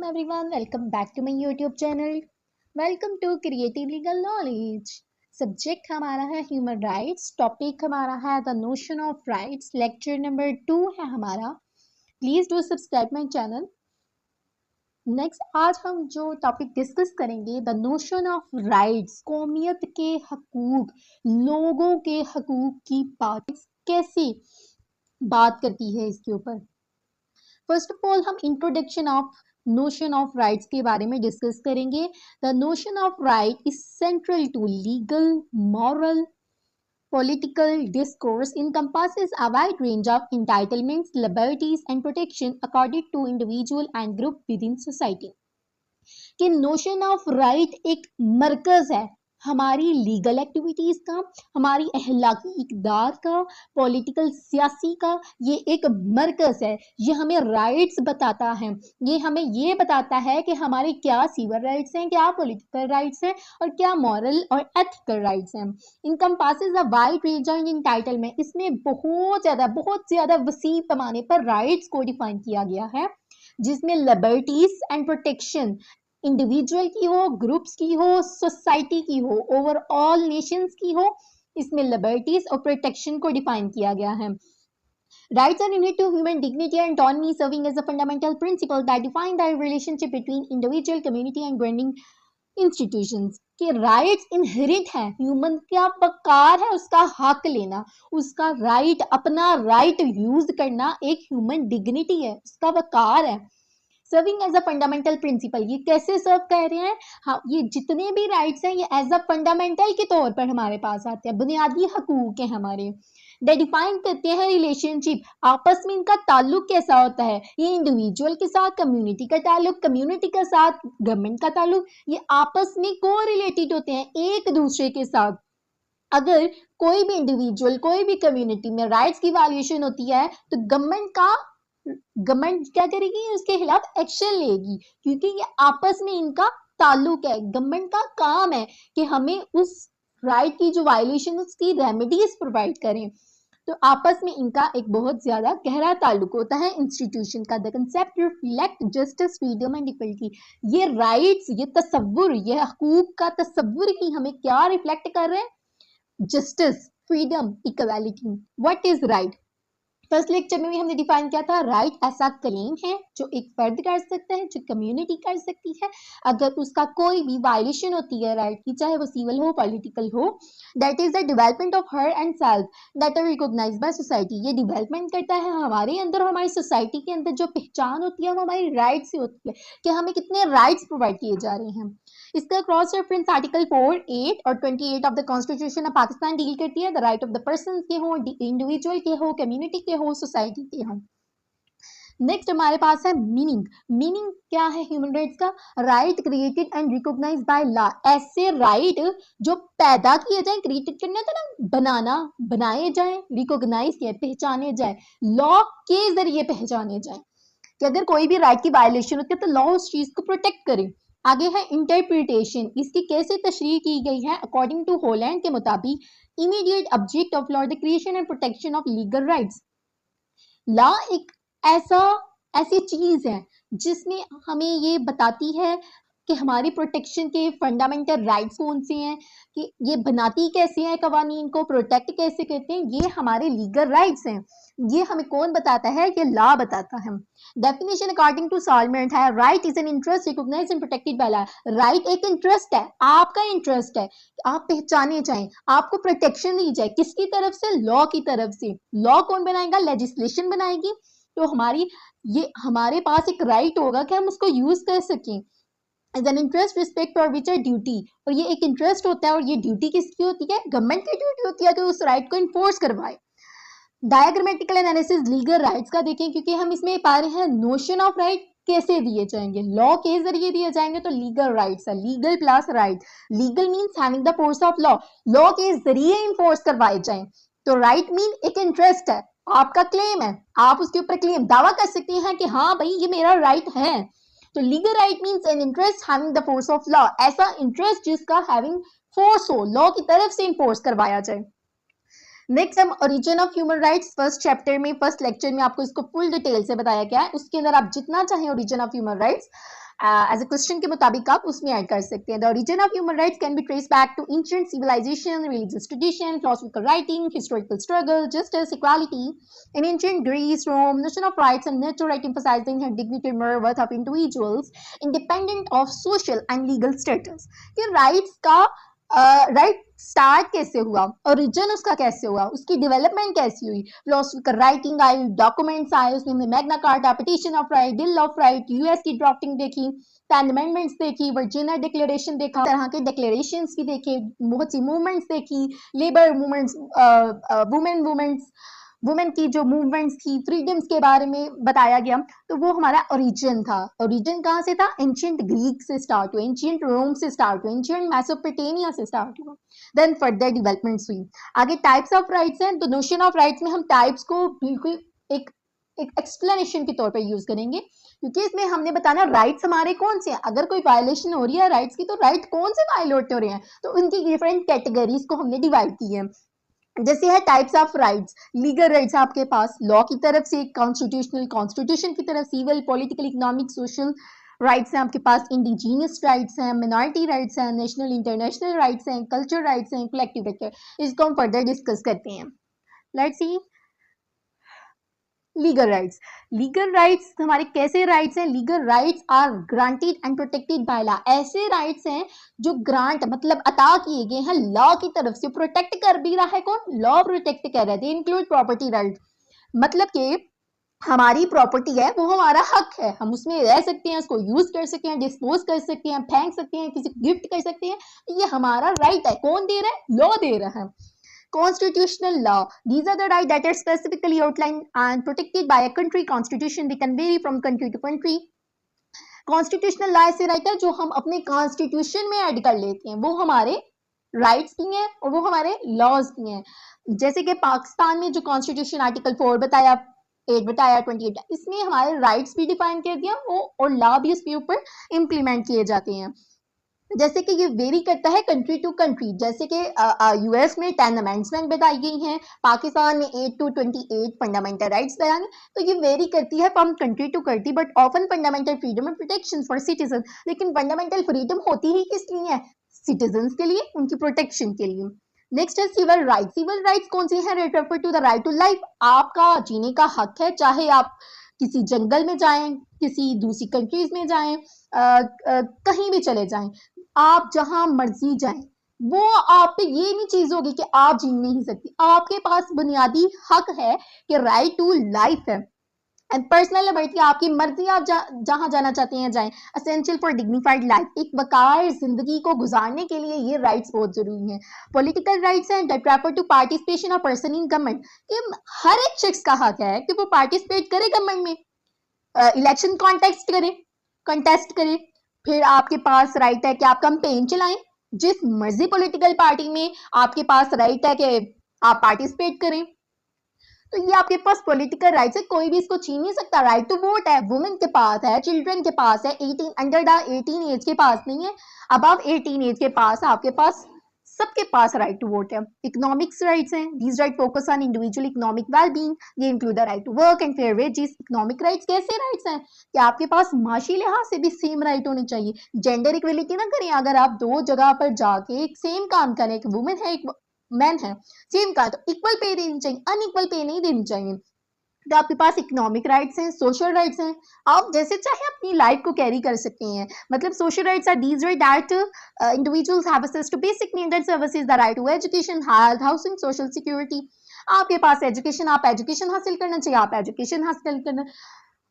everyone, welcome back to my YouTube channel. Welcome to Creative Legal Knowledge. Subject हमारा है human rights, topic हमारा है the notion of rights, lecture number 2 है हमारा. Please do subscribe my channel. Next आज हम जो topic discuss करेंगे द नोशन ऑफ राइट्स, कौमियत के हकूक, लोगों के हकूक की बात कैसे बात करती है इसके ऊपर. फर्स्ट ऑफ ऑल हम introduction of notion of rights के बारे में डिस्कस करेंगे. The notion of right is central to legal, moral, political discourse encompasses a wide range of entitlements, liberties and protection accorded to individual and group within society. कि notion of right एक मरकज है हमारी legal activities का, हमारी अहलाकी इकदार का, political सियासी का. ये एक मरकज है. ये हमें राइट्स बताता है. ये हमें ये बताता है कि हमारे क्या सिविल राइट्स हैं, क्या पॉलिटिकल राइट्स हैं और क्या मॉरल और एथिकल राइट्स हैं. Encompasses a wide range of entitlement. इसमें बहुत ज़्यादा वसी पैमाने पर राइट्स को डिफाइन किया गया है, जिसमें लिबर्टीज एंड प्रोटेक्शन इंडिविजुअल की हो, ग्रुप्स की हो, सोसाइटी की हो, ओवरऑल नेशंस की हो. इसमें लिबर्टीज और प्रोटेक्शन को डिफाइन किया गया है. Rights are innate to human dignity and autonomy, serving as a fundamental principle that define the relationship between individual, community and governing institutions. कि राइट्स इनहेरिट है, ह्यूमन का वकार है उसका हक लेना, उसका राइट, अपना राइट यूज करना एक ह्यूमन डिग्निटी है, उसका वकार है. Serving as a fundamental principle. ये कैसे सर्व कर रहे हैं? हाँ, ये जितने भी राइट्स हैं ये एज अ फंडामेंटल के तौर पर हमारे पास आते हैं, बुनियादी हकूक हैं हमारे. दे डिफाइन करते हैं रिलेशनशिप, आपस में इनका ताल्लुक कैसा होता है. ये इंडिविजुअल के साथ कम्युनिटी का ताल्लुक, कम्युनिटी के साथ गवर्नमेंट का ताल्लुक, ये आपस में को रिलेटेड होते हैं एक दूसरे के साथ. अगर कोई भी इंडिविजुअल, कोई भी कम्युनिटी में राइट्स की वायलेशन होती है तो गवर्नमेंट क्या करेगी, उसके खिलाफ एक्शन लेगी, क्योंकि ये आपस में इनका ताल्लुक है. गवर्नमेंट का काम है कि हमें उस राइट की जो वायलेशन उसकी रेमेडीज प्रोवाइड करें. तो आपस में इनका एक बहुत ज्यादा गहरा ताल्लुक होता है इंस्टीट्यूशन का. The concept reflect justice, freedom and equality. ये राइट्स, ये तसव्वुर, ये हकूक का तसव्वुर ही हमें क्या रिफ्लेक्ट कर रहे हैं? Justice, freedom, equality. What is right? First lecture में भी हमने डिफाइन किया था, राइट ऐसा क्लेम है जो एक फर्द कर सकता है, जो कम्युनिटी कर सकती है अगर उसका कोई भी वायलेशन होती है राइट की, चाहे वो सिविल हो, पॉलिटिकल हो. That is the development of her and self that are recognised by society. ये डेवलपमेंट करता है हमारे अंदर और हमारी सोसाइटी के अंदर. जो पहचान होती है वो हमारी राइट से होती है कि हमें कितने राइट्स प्रोवाइड किए जा रहे हैं. इसका क्रॉस रेफरेंस आर्टिकल 4, 8 और 28 of the constitution of Pakistan deal करती है. The right of the person के हो, इंडिविजुअल के हो, कम्युनिटी के हो, सोसाइटी के हो. नेक्स्ट हमारे पास है मीनिंग. मीनिंग क्या है ह्यूमन राइट्स का? Right created and recognised by law. ऐसे राइट जो पैदा किए जाए, क्रिएटेड करना था ना, बनाना, बनाए जाए, रिकॉग्नाइज किए, पहचाने जाए, लॉ के जरिए पहचाने जाए. कि अगर कोई भी राइट की वायलेशन होती है तो लॉ उस चीज को प्रोटेक्ट करे. आगे है इंटरप्रिटेशन. इसकी कैसे तशरीह की गई है? अकॉर्डिंग टू हॉलैंड के मुताबिक immediate object of law the creation and protection of legal rights. Law एक ऐसी चीज है जिसमें हमें ये बताती है कि हमारी प्रोटेक्शन के फंडामेंटल राइट्स कौन से हैं, कि ये बनाती कैसे हैं, कवानीन को प्रोटेक्ट कैसे करते हैं. ये हमारे लीगल राइट्स हैं. ये हमें कौन बताता है? ये लॉ बताता है. डेफिनेशन अकॉर्डिंग टू सॉलमेंट है, right is an interest recognised and protected by law. Right एक इंटरेस्ट है, आपका इंटरेस्ट है, आप पहचाने जाएं, आपको प्रोटेक्शन दी जाए. किसकी तरफ से? लॉ की तरफ से. लॉ कौन बनाएगा? लेजिस्लेशन बनाएगी. तो हमारे पास एक राइट होगा कि हम उसको यूज कर सकें. एज एन इंटरेस्ट रिस्पेक्ट और विच आर ड्यूटी. और ये एक इंटरेस्ट होता है और ये ड्यूटी किसकी होती है? गवर्नमेंट की ड्यूटी होती है कि उस राइट को इन्फोर्स करवाए. डायग्रामेटिकल एनालिसिस लीगल राइट्स का देखें, क्योंकि हम इसमें पा रहे हैं नोशन ऑफ राइट कैसे दिए जाएंगे, लॉ के जरिए दिए जाएंगे. तो लीगल राइट्स है, legal plus right. Legal means having the force of law, law के जरिए इन्फोर्स करवाए जाएं. तो राइट मीन एक इंटरेस्ट है, आपका क्लेम है, आप उसके ऊपर क्लेम दावा कर सकते हैं कि हाँ भाई ये मेरा राइट है. तो legal right means an interest having the force of law. ऐसा इंटरेस्ट जिसका हैविंग फोर्स हो, लॉ की तरफ से इन्फोर्स करवाया जाए. नेक्स्ट हम origin of human rights first chapter में, फर्स्ट लेक्चर में आपको इसको फुल डिटेल से बताया गया है. उसके अंदर आप जितना चाहें origin of human rights as a question के मुताबिक आप उसमें ऐड कर सकते हैं. The origin of human rights can be trace back to ancient civilisation, religious tradition, philosophical writing, historical struggle, justice, equality. In ancient Greece, Rome, notion of rights and natural right emphasized the inherent dignity and moral worth of individuals, independent of social and legal status. कि rights का right start कैसे हुआ, origin उसका कैसे हुआ, उसकी development कैसी हुई, फिलोसफिकल राइटिंग आई, डॉक्यूमेंट्स आए, उसमें हमने Magna carta, petition of right, bill of right, US की ड्राफ्टिंग देखी, 10 अमेंडमेंट्स देखी, वर्जीनिया डिक्लेरेशन देखा, तरह के डिक्लेरेशंस भी देखे, बहुत सी मूवमेंट्स देखी, लेबर मूवमेंट्स, वुमेन की जो मूवमेंट्स थी, फ्रीडम्स के बारे में बताया गया. तो वो हमारा ओरिजिन था. ओरिजिन कहाँ से था? एंशिएंट ग्रीक से स्टार्ट हुआ, एंशिएंट रोम से स्टार्ट हुआ, एंशिएंट मेसोपोटामिया से स्टार्ट हुआ, देन फर्दर डेवलपमेंट्स हुई. आगे टाइप्स ऑफ राइट्स हैं. तो नोशन ऑफ राइट्स में हम टाइप्स को बिल्कुल एक एक्सप्लेनेशन के तौर पर यूज करेंगे, क्योंकि इसमें हमने बताना राइट्स हमारे कौन से हैं. अगर कोई वायलेशन हो रही है राइट्स की, तो राइट कौन से वायलेट हो रहे हैं, तो उनकी डिफरेंट कैटेगरीज को हमने डिवाइड की है. जैसे है types of rights. Legal rights आपके पास लॉ की तरफ से, कॉन्स्टिट्यूशनल कॉन्स्टिट्यूशन की तरफ, civil, political, economic, social rights हैं आपके पास, इंडिजीनियस राइट्स हैं, मिनॉरिटी राइट्स हैं, नेशनल इंटरनेशनल राइट्स हैं, कल्चर राइट्स हैं, कलेक्टिव राइट्स. इसको हम फर्दर डिस्कस करते हैं. Let's see legal rights. Legal rights हमारे कैसे राइट्स हैं? Legal rights are granted and protected by law. ऐसे राइट्स हैं जो ग्रांट मतलब अता किए गए हैं लॉ की तरफ से. प्रोटेक्ट कर भी रहा है कौन? लॉ प्रोटेक्ट कर रहा है. इंक्लूड प्रॉपर्टी राइट, मतलब कि हमारी प्रॉपर्टी है वो हमारा हक है, हम उसमें रह सकते हैं, उसको यूज कर सकते हैं, डिस्पोज कर सकते हैं, फेंक सकते हैं, किसी को गिफ्ट कर सकते हैं. ये हमारा राइट है. कौन दे रहा है? लॉ दे रहा है. Constitutional law. These are the rights that are specifically outlined and protected by a country constitution. They can vary from country to country. Constitutional law ऐसे राइट है जो हम अपने कॉन्स्टिट्यूशन में ऐड कर लेते हैं. वो हमारे राइट्स भी हैं और वो हमारे लॉज भी हैं. जैसे कि पाकिस्तान में जो कॉन्स्टिट्यूशन आर्टिकल 4 बताया, 8 बताया, 28, इसमें हमारे राइट्स भी डिफाइन कर दिया वो और लॉ भी उसके ऊपर इम्प्लीमेंट किए जाते हैं. जैसे कि ये वेरी करता है कंट्री टू कंट्री. जैसे कि यूएस में 10 अमेंडमेंट बताई गई हैं, पाकिस्तान में 8 to 28 फंडामेंटल राइट्स बताएंगे. तो ये वेरी करती है from country to country, but often fundamental freedom and protection for citizen. लेकिन फंडामेंटल फ्रीडम होती ही किस लिए है? सिटीजन के लिए, उनकी प्रोटेक्शन के लिए. नेक्स्ट है सिविल राइट. सिविल राइट्स कौन सी है? Refer to the right to life. आपका जीने का हक है, चाहे आप किसी जंगल में जाएं, किसी दूसरी कंट्रीज में जाएं, कहीं भी चले जाएं, आप जहां मर्जी जाएं, वो आप पे ये नहीं चीज होगी कि आप जी नहीं सकती. आपके पास बुनियादी हक है कि राइट टू लाइफ है एंड पर्सनल लिबर्टी. आपकी मर्जी, आप जहां जाना चाहते हैं जाएं. Essential for dignified life. एक वकार जिंदगी को गुजारने के लिए ये राइट्स बहुत जरूरी हैं. पॉलिटिकल राइट्स हैं that refer to participation of person in government. कि हर एक शख्स का हक है कि वो पार्टिसिपेट करे गवर्नमेंट में, इलेक्शन कंटेस्ट करे. फिर आपके पास राइट है कि आप कैंपेन चलाएं. जिस मर्जी पॉलिटिकल पार्टी में आपके पास राइट है कि आप पार्टिसिपेट करें. तो ये आपके पास पॉलिटिकल राइट्स है, कोई भी इसको छीन नहीं सकता. राइट टू वोट है, वुमेन के पास है, चिल्ड्रन के पास है, 18 अंडर द 18 एज के पास नहीं है, अबव 18 एज के पास आपके पास, सबके पास राइट टू वोट है. इकोनॉमिक्स राइट्स हैं. These right focus on individual economic wellbeing. ये include the right to work and fair wages. Economic rights कैसे राइट्स हैं कि आपके पास माशी लिहाज से भी सेम राइट होने चाहिए. जेंडर इक्वलिटी ना करें. अगर आप दो जगह पर जाके एक सेम काम करें, एक वुमेन है एक मैन है, सेम काम, तो इक्वल पे देनी चाहिए, अनइक्वल पे नहीं देनी चाहिए. तो आपके पास इकोनॉमिक राइट्स हैं, सोशल राइट्स हैं. आप जैसे चाहे अपनी लाइफ को कैरी कर सकते हैं. मतलब social rights are these right that individuals have access to basic needs and services. The right to education, health, housing, social security. आपके पास एजुकेशन, आप एजुकेशन हासिल करना चाहिए, आप एजुकेशन हासिल करना,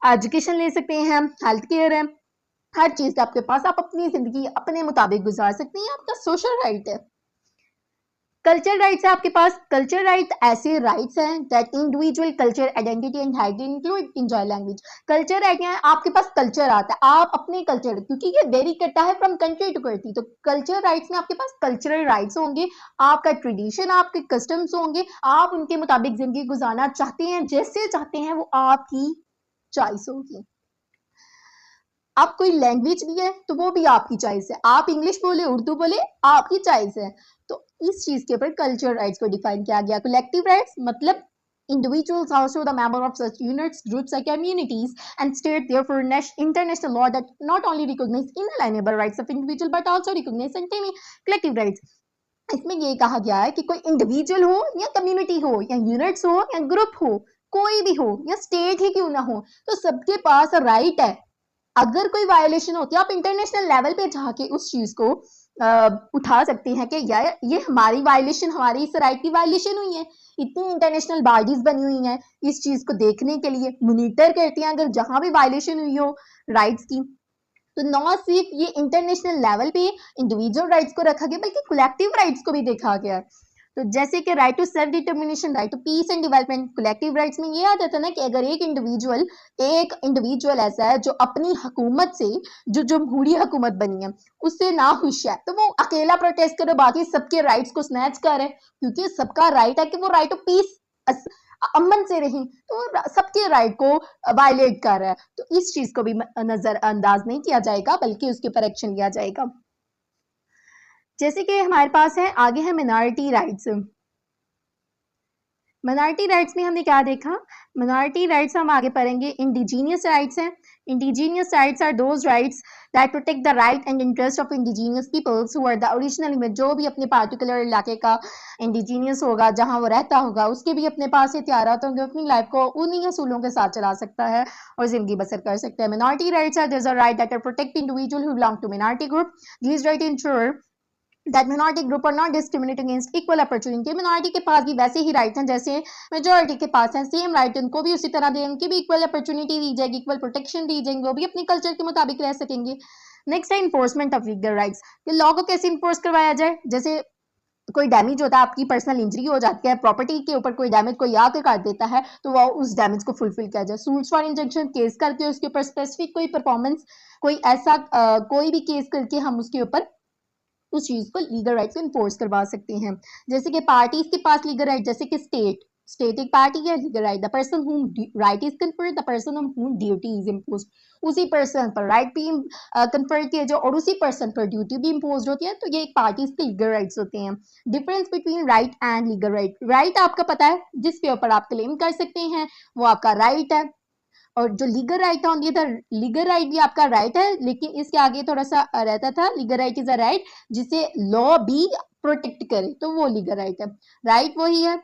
एजुकेशन ले सकते हैं. हेल्थ केयर है, हर चीज आपके पास, आप अपनी जिंदगी अपने मुताबिक गुजार सकते हैं. आपका सोशल राइट है. कल्चर राइट्स है आपके पास. कल्चर राइट ऐसे राइट्स हैं that individual culture identity and heritage include enjoy language. Culture right है, आपके पास कल्चर आता है, आप अपने कल्चर, क्योंकि ये वेरी करता है फ्रॉम कंट्री टू कंट्री. तो कल्चर राइट्स में आपके पास कल्चरल राइट्स होंगे, आपका ट्रेडिशन, आपके कस्टम्स होंगे, आप उनके मुताबिक जिंदगी गुजारना चाहते हैं, जैसे चाहते हैं, वो आपकी चॉइस होगी. आप कोई लैंग्वेज भी है तो वो भी आपकी चॉइस है. आप इंग्लिश बोले, उर्दू बोले, आपकी चॉइस है. तो इस चीज के ऊपर कल्चर राइट्स को डिफाइन किया गया. कलेक्टिव राइट्स मतलब Individuals are also the member of such units, groups, or communities, and state therefore international law that not only recognize inalienable rights of individual but also recognize certain collective rights. इसमें ये कहा गया है कि कोई individual हो या community हो या यूनिट्स हो या ग्रुप हो, कोई भी हो या स्टेट ही क्यों ना हो, तो सबके पास राइट है। अगर कोई वायलेशन होती है आप इंटरनेशनल लेवल पे जाके उस चीज को उठा सकते हैं कि यार ये हमारी वायलेशन, हमारी इस राइट की वायलेशन हुई है। इतनी इंटरनेशनल बॉडीज बनी हुई हैं इस चीज को देखने के लिए, मॉनिटर करती हैं अगर जहां भी वायलेशन हुई हो राइट्स की। तो न सिर्फ ये इंटरनेशनल लेवल पे इंडिविजुअल राइट्स को रखा गया बल्कि कलेक्टिव राइट्स को भी देखा गया। तो जैसे कि right to self determination, right to peace and development, collective rights में ये आ जाता है ना कि अगर एक इंडिविजुअल ऐसा है जो अपनी हुकूमत से, जो जमहूरी हुकूमत बनी है उससे ना खुश है, तो वो अकेला प्रोटेस्ट करे, बाकी सबके राइट्स को स्नैच करे, क्योंकि सबका राइट है कि वो राइट टू पीस, अमन से रहें, तो सबके राइट को वायलेट कर रहा है। तो इस चीज को भी नजरअंदाज नहीं किया जाएगा बल्कि उसके ऊपर एक्शन लिया जाएगा। जैसे कि हमारे पास है आगे है मिनॉरिटी राइट्स। मिनॉरिटी राइट्स में हमने क्या देखा, मिनॉरिटी राइट्स हम आगे पढ़ेंगे। इंडिजीनियस राइट्स हैं। Indigenous rights are those rights that protect the right and interest of indigenous peoples who are the original में, जो भी अपने पार्टिकुलर इलाके का इंडिजीनियस होगा, जहां वो रहता होगा, उसके भी अपने पास इख्तियारात होंगे, अपनी लाइफ को उन्हीं असूलों के साथ चला सकता है और जिंदगी बसर कर सकता है। Minority rights are their right that protect individual who belong to minority group. These right ensure that minority group are not discriminated against equal opportunity। minority के पास भी वैसे ही राइट हैं जैसे मेजोरिटी के पास हैं, सेम राइट उनको भी उसी तरह दें, उनकी भी इक्वल अपॉर्चुनिटी दी जाएगी, इक्वल प्रोटेक्शन दी जाएगी, वो भी अपने कल्चर के मुताबिक रह सकेंगे। नेक्स्ट है इन्फोर्समेंट ऑफ लीगल राइट्स, कि लॉ को कैसे इन्फोर्स करवाया जाए। जैसे कोई डैमेज होता है, आपकी पर्सनल इंजरी हो जाती है, प्रॉपर्टी के ऊपर कोई डैमेज कोई आके कर देता है, तो वो उस डैमेज को फुलफिल किया जाए। सूट्स फॉर इंजंक्शन, केस करके उसके ऊपर स्पेसिफिक कोई परफॉर्मेंस, कोई ऐसा कोई भी केस करके हम उसके ऊपर उस चीज को लीगल राइट को इन्फोर्स करवा सकते हैं। जैसे कि पार्टीज के पास लीगल राइट, जैसे कि स्टेट एक पार्टी है, legal right the person whom right is conferred, the person on हुम ड्यूटी इज इम्पोज्ड, उसी पर्सन पर राइट भी कन्फर किया जाए और उसी पर्सन पर ड्यूटी भी इम्पोज होती है, तो ये एक पार्टीज के लीगल राइट्स होते हैं। Difference between right and legal right, right आपका पता है जिसके ऊपर आप क्लेम कर सकते हैं वो आपका राइट है, और जो लीगल राइट ऑन था, लीगल राइट भी आपका राइट है, लेकिन इसके आगे थोड़ा सा रहता था, legal right is a right जिसे लॉ भी प्रोटेक्ट करे, तो वो लीगल राइट है। राइट वही है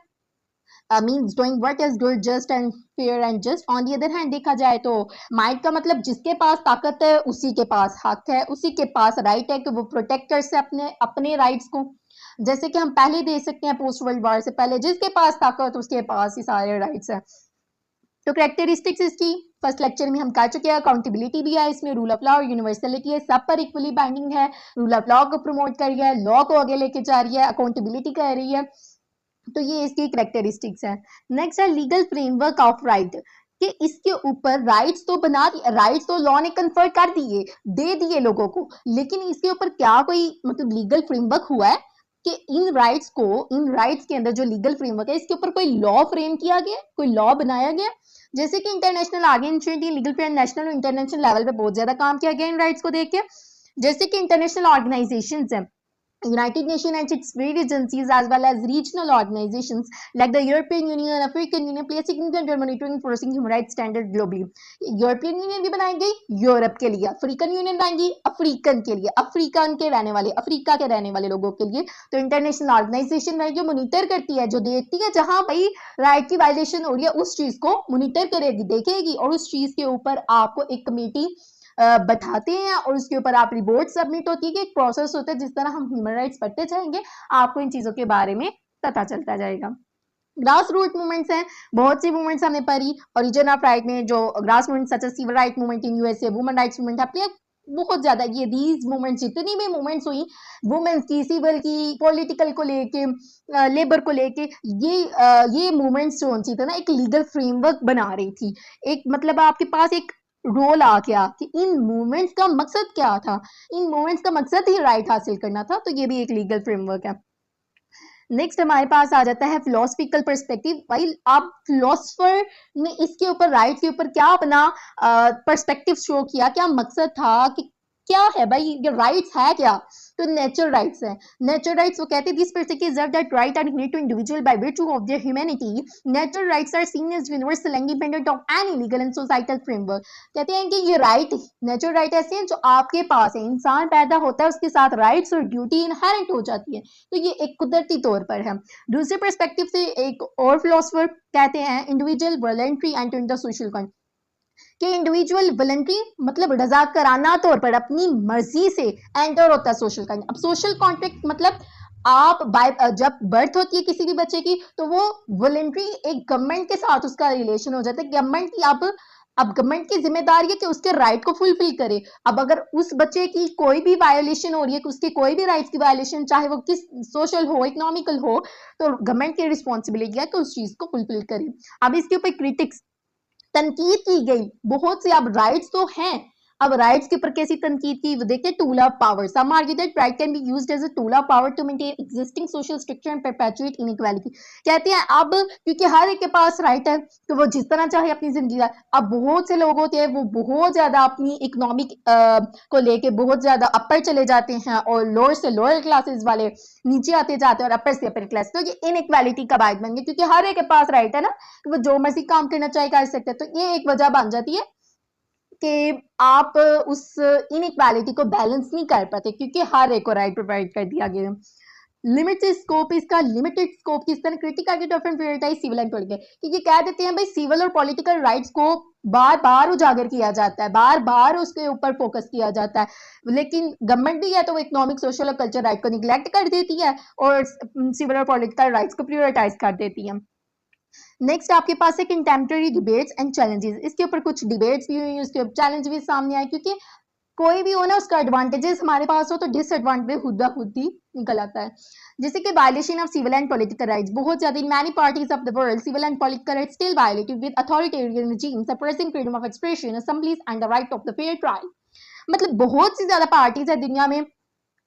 means doing what is good just and fair and just. On the other hand देखा जाए तो माइट का मतलब जिसके पास ताकत है उसी के पास हक है, उसी के पास राइट है कि वो प्रोटेक्ट कर से अपने राइट्स को। जैसे कि हम पहले देख सकते हैं पोस्ट वर्ल्ड वॉर से पहले, जिसके पास ताकत उसके पास ही सारे राइट्स है। तो कैरेक्टरिस्टिक्स इसकी फर्स्ट लेक्चर में हम कर चुके हैं। अकाउंटेबिलिटी भी है इसमें, रूल ऑफ लॉ और यूनिवर्सलिटी है, सब पर इक्वली बाइंडिंग है। रूल ऑफ लॉ को प्रमोट कर रही है, लॉ को आगे लेके जा रही है, अकाउंटेबिलिटी कर रही है, तो ये इसकी कैरेक्टरिस्टिक्स है। नेक्स्ट है लीगल फ्रेमवर्क ऑफ राइट, कि इसके ऊपर राइट्स तो बना दिए, राइट्स तो लॉ ने कन्फर कर दिए, दे दिए लोगों को, लेकिन इसके ऊपर क्या कोई मतलब लीगल फ्रेमवर्क हुआ है कि इन राइट्स के अंदर जो लीगल फ्रेमवर्क है इसके ऊपर कोई लॉ फ्रेम किया गया, कोई लॉ बनाया गया। जैसे कि international organisation legal frame national और इंटरनेशनल लेवल पे बहुत ज्यादा काम किया गया इन राइट्स को देख के। जैसे कि इंटरनेशनल ऑर्गेनाइजेशंस हैं, United Nations and its various agencies as well as regional organizations like the European Union and African Union play a significant role monitoring and enforcing human rights standard globally। European union भी बनाई गई Europe के लिए, African union बनाएंगी African के लिए, African के रहने वाले, अफ्रीका के रहने वाले लोगों के लिए। तो इंटरनेशनल ऑर्गेनाइजेशन है जो मॉनिटर करती है, जो देखती है जहां भाई राइट की वायलेशन हो रही है उस चीज को मॉनिटर करेगी, देखेगी और उस चीज के ऊपर आपको एक कमेटी बैठाते हैं और उसके ऊपर आप रिपोर्ट सबमिट होती है कि एक प्रोसेस होता है। जिस तरह हम ह्यूमन राइट्स पढ़ते जाएंगे आपको इन चीजों के बारे में पता चलता जाएगा। ग्रास रूट मूवमेंट्स हैं, बहुत सी मूवमेंट्स हमने पढ़ी ओरिजिन ऑफ राइट में, जो grass movement such as civil right movement in USA, women rights movement अपने बहुत ज्यादा ये दीज मूवमेंट्स, जितनी भी मूवमेंट्स हुई वुमेन्स की, सिविल की, पॉलिटिकल को लेके, लेबर को लेके, ये मूवमेंट्स जो थी ना एक लीगल फ्रेमवर्क बना रही थी। एक मतलब आपके पास एक रोल आ गया कि इन मूवमेंट्स का मकसद क्या था, इन मूवमेंट्स का मकसद ही राइट हासिल करना था, तो ये भी एक लीगल फ्रेमवर्क है। नेक्स्ट हमारे पास आ जाता है फिलोसफिकल पर्सपेक्टिव। भाई आप फिलोसफर ने इसके ऊपर राइट के ऊपर क्या अपना पर्सपेक्टिव शो किया, क्या मकसद था कि क्या है भाई, ये राइट्स है क्या? तो नेचुरल राइट्स है। नेचुरल राइट्स वो कहते हैं this particular reserve that right are inherent to individual by virtue of their humanity. Natural rights are seen as universal and independent of any legal and societal framework. कहते हैं कि ये right, natural right ऐसे हैं जो आपके पास है। इंसान पैदा होता है उसके साथ राइट्स और ड्यूटी इनहेरेंट हो जाती है, तो ये एक कुदरती तौर पर है। दूसरे पर्सपेक्टिव से एक और फिलोसोफर कहते हैं individual voluntary enter in the social contract, कि इंडिविजुअल वॉलंटरी मतलब रजाकाराना तौर पर अपनी मर्जी से एंटर होता है सोशल कॉन्ट्रैक्ट। अब सोशल कॉन्ट्रैक्ट मतलब आप जब बर्थ होती है किसी भी बच्चे की तो वो वॉलंटरी एक गवर्नमेंट के साथ उसका रिलेशन हो जाता है। गवर्नमेंट की अब गवर्नमेंट की जिम्मेदारी है कि उसके राइट को फुलफिल करे। अब अगर उस बच्चे की कोई भी वायोलेशन हो रही है, उसके कोई भी राइट्स की वायोलेशन, चाहे वो किस सोशल हो, इकोनॉमिकल हो, तो गवर्नमेंट की रिस्पॉन्सिबिलिटी है कि उस चीज को फुलफिल करे। अब इसके ऊपर क्रिटिक्स तनकीद की गई बहुत सी। अब राइट्स तो हैं, अब राइट्स के ऊपर कैसी तनकीद की वो देखते हैं। Tool of power, some argue that right can be used as a tool of power to maintain existing social structure and perpetuate inequality. कहते हैं अब क्योंकि हर एक के पास राइट है तो वो जिस तरह चाहे अपनी जिंदगी है। अब बहुत से लोग होते हैं वो बहुत ज्यादा अपनी इकोनॉमिक को लेके बहुत ज्यादा अपर चले जाते हैं और लोअर से लोअर क्लासेस वाले नीचे आते जाते हैं और अपर से अपर क्लास, तो ये इनइक्वालिटी का बायस बन गया क्योंकि हर एक के पास राइट है ना कि वो जो मर्जी काम करना चाहे कर सकते हैं। तो ये एक वजह बन जाती है कि आप उस इनइक्वालिटी को बैलेंस नहीं कर पाते क्योंकि हर एक को राइट प्रोवाइड कर दिया गया। लिमिटेड स्कोप, इसका लिमिटेड स्कोप किस तरह क्रिटिकल के often prioritise civil and political, क्योंकि कह देते हैं भाई सिविल और पॉलिटिकल राइट्स को बार बार उजागर किया जाता है, बार बार उसके ऊपर फोकस किया जाता है, लेकिन गवर्नमेंट भी है तो वो इकोनॉमिक सोशल और कल्चर राइट को निगलेक्ट कर देती है और सिविल और पॉलिटिकल राइट्स को प्रायोरिटाइज कर देती है। नेक्स्ट आपके पास है कंटेम्प्रेरी डिबेट्स एंड चैलेंजेस। इसके ऊपर कुछ डिबेट्स भी हुई, उसके चैलेंज भी सामने आए क्योंकि कोई भी हो ना उसका एडवांटेजेस हमारे पास हो तो डिसएडवांटेज खुद खुद ही निकल आता है। जैसे कि violation of civil and political rights, बहुत ज्यादा in many parties of the world civil and political rights still violated with authoritarian regime suppressing freedom of expression, assemblies and the right of the fair trial. मतलब बहुत सी ज्यादा parties है दुनिया में,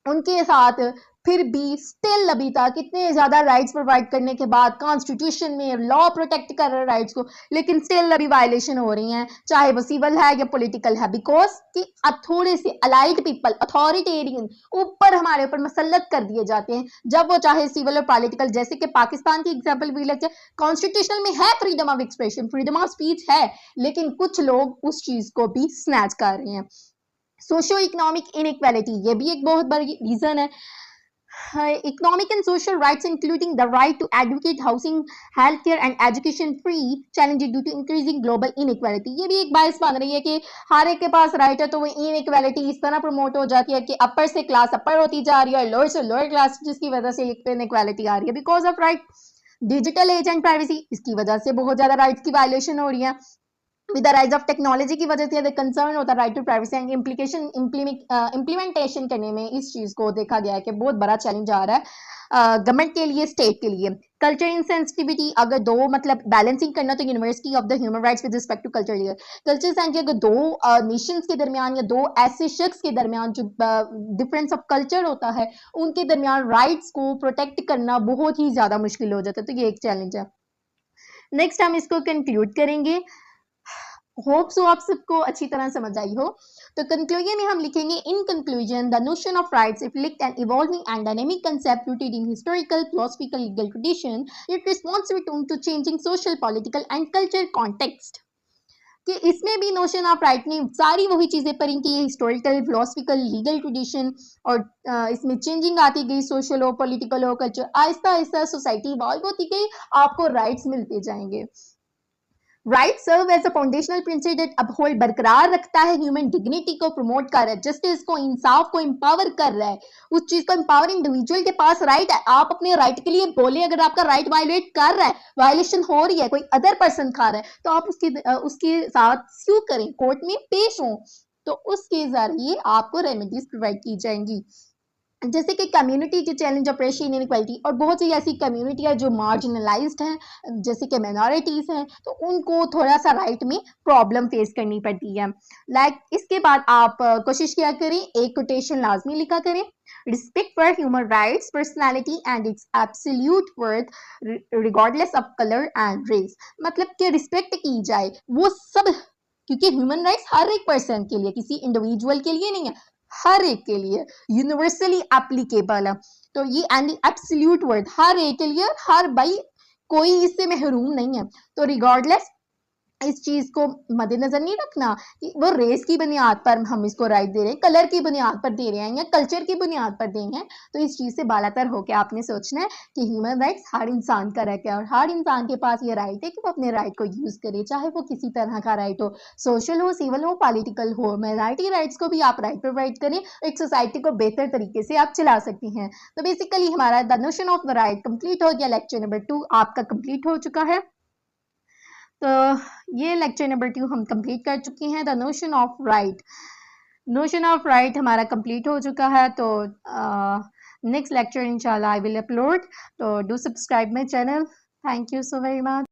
उनके साथ फिर भी स्टिल अभी तक इतने ज्यादा राइट्स प्रोवाइड करने के बाद कॉन्स्टिट्यूशन में लॉ प्रोटेक्ट कर रहा है राइट्स को, लेकिन स्टिल अभी वायलेशन हो रही हैं, चाहे वो सिविल है या पॉलिटिकल है, बिकॉज कि अब थोड़े से अलाइड पीपल अथॉरिटेरियन ऊपर हमारे ऊपर मसलत कर दिए जाते हैं, जब वो चाहे सिविल और पॉलिटिकल। जैसे कि पाकिस्तान की एग्जाम्पल भी लगता है, कॉन्स्टिट्यूशन में है freedom of expression, freedom of speech है, लेकिन कुछ लोग उस चीज को भी स्नैच कर रहे हैं। सोशो इकोनॉमिक इनइक्वालिटी, ये भी एक बहुत बड़ी रीजन है। Economic and social rights including the right to adequate housing, healthcare and education free challenged due to increasing global inequality। ये भी एक बायस बन रही है कि हर एक के पास राइट है तो वो इनइक्वालिटी इस तरह प्रमोट हो जाती है कि अपर से क्लास अपर होती जा रही है, लोअर से लोअर क्लास, जिसकी वजह से इनइक्वालिटी आ रही है because of right. Digital age and privacy, इसकी वजह से बहुत ज्यादा राइट्स की वायलेशन हो रही है। With the rise of technology की वजह से कंसर्न होता है right to privacy and implementation करने में इस चीज को देखा गया है कि बहुत बड़ा चैलेंज आ रहा है गवर्नमेंट के लिए, स्टेट के लिए। कल्चर इंसेंसिटिविटी, अगर दो मतलब बैलेंसिंग करना तो university of the human rights with respect to culture sensitivity, अगर दो नेशंस के दरमियान या दो ऐसे शख्स के दरमियान जो डिफरेंस ऑफ कल्चर होता है उनके दरमियान राइट्स को प्रोटेक्ट करना बहुत ही ज्यादा मुश्किल हो जाता है, तो ये एक चैलेंज है। नेक्स्ट हम इसको कंक्लूड करेंगे। होप सो आप सबको अच्छी तरह समझ आई हो। तो कंक्लूजन में हम लिखेंगे in conclusion the notion of rights reflect an evolving and dynamic concept rooted in historical philosophical legal tradition it responsive to changing social political and culture context. कि इसमें भी नोशन ऑफ राइट ने सारी वही चीजें पढ़ी कि हिस्टोरिकल फिलोसफिकल लीगल ट्रेडिशन और इसमें चेंजिंग आती गई, सोशल हो पॉलिटिकल हो culture, Aahista Aahista society evolve होती गई, आपको राइट्स मिलते जाएंगे। Right serve as a foundational principle that uphold, बरकरार रखता है ह्यूमन डिग्निटी को, प्रमोट कर रहा है जस्टिस को, इंसाफ को एम्पावर कर रहा है, उस चीज को एम्पावर। इंडिविजुअल के पास राइट है, आप अपने राइट के लिए बोले, अगर आपका राइट वायलेट कर रहा है, वायलेशन हो रही है, कोई अदर पर्सन खा रहा है, तो आप उसके साथ स्यू करें, कोर्ट में पेश हो, तो उसके जरिए आपको रेमेडीज प्रोवाइड की जाएंगी। जैसे कि कम्युनिटी के चैलेंज ऑफ रेशियल इनइक्वालिटी, और बहुत सी ऐसी कम्युनिटी है जो मार्जिनलाइज्ड हैं, जैसे कि माइनॉरिटीज हैं, तो उनको थोड़ा सा राइट में प्रॉब्लम फेस करनी पड़ती है। इसके बाद आप कोशिश किया करें, एक कोटेशन लाजमी लिखा करें, respect for human rights personality and its absolute worth regardless of colour and race. मतलब कि रिस्पेक्ट की जाए वो सब, क्योंकि ह्यूमन राइट्स हर एक पर्सन के लिए, किसी इंडिविजुअल के लिए नहीं है, हर एक के लिए, यूनिवर्सली एप्लीकेबल है। तो ये एंड एब्सोल्यूट वर्ड, हर एक के लिए, हर भाई कोई इससे महरूम नहीं है। तो रिगार्डलेस इस चीज को मद्देनजर नहीं रखना कि वो रेस की बुनियाद पर हम इसको राइट दे रहे हैं, कलर की बुनियाद पर दे रहे हैं या कल्चर की बुनियाद पर देंगे। तो इस चीज से बालातर होकर आपने सोचना है कि ह्यूमन राइट्स हर इंसान का राइट है और हर इंसान के पास ये राइट है कि वो अपने राइट को यूज करे, चाहे वो किसी तरह का राइट हो, सोशल हो, सिविल हो, पॉलिटिकल हो। माइनॉरिटी राइट्स को भी आप राइट प्रोवाइड करें, एक सोसाइटी को बेहतर तरीके से आप चला सकती हैं। तो बेसिकली हमारा the notion of the right complete हो गया। लेक्चर नंबर 2 आपका कंप्लीट हो चुका है। तो ये लेक्चर नंबर 2 हम कंप्लीट कर चुके हैं, the notion of right. Notion of right हमारा कंप्लीट हो चुका है। तो नेक्स्ट लेक्चर इंशाल्लाह आई विल अपलोड। तो do subscribe my channel. Thank you so very much.